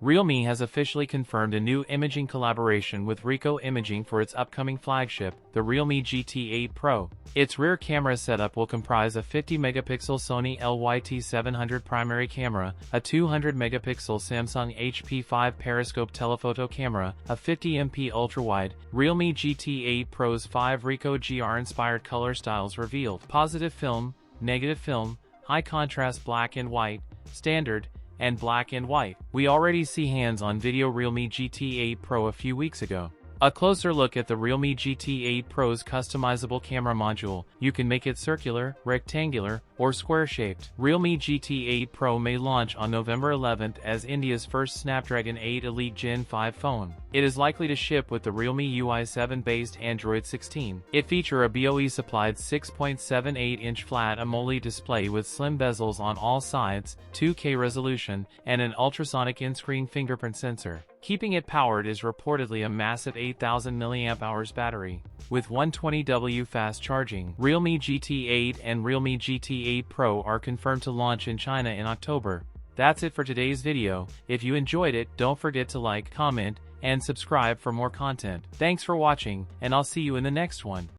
Realme has officially confirmed a new imaging collaboration with Ricoh Imaging for its upcoming flagship, the Realme GT8 Pro. Its rear camera setup will comprise a 50-megapixel Sony LYT700 primary camera, a 200-megapixel Samsung HP5 periscope telephoto camera, a 50MP ultrawide. Realme GT8 Pro's 5 Ricoh GR-inspired color styles revealed: positive film, negative film, high contrast black and white, standard, and black and white. We already see hands-on video Realme GT8 Pro a few weeks ago. A closer look at the Realme GT8 Pro's customizable camera module. You can make it circular, rectangular, or square-shaped. Realme GT8 Pro may launch on November 11th as India's first Snapdragon 8 Elite Gen 5 phone. It is likely to ship with the Realme UI 7-based Android 16. It features a BOE-supplied 6.78-inch flat AMOLED display with slim bezels on all sides, 2K resolution, and an ultrasonic in-screen fingerprint sensor. Keeping it powered is reportedly a massive 8,000 mAh battery. With 120W fast charging, Realme GT8 and Realme GT8 Pro are confirmed to launch in China in October. That's it for today's video. If you enjoyed it, don't forget to like, comment, and subscribe for more content. Thanks for watching, and I'll see you in the next one.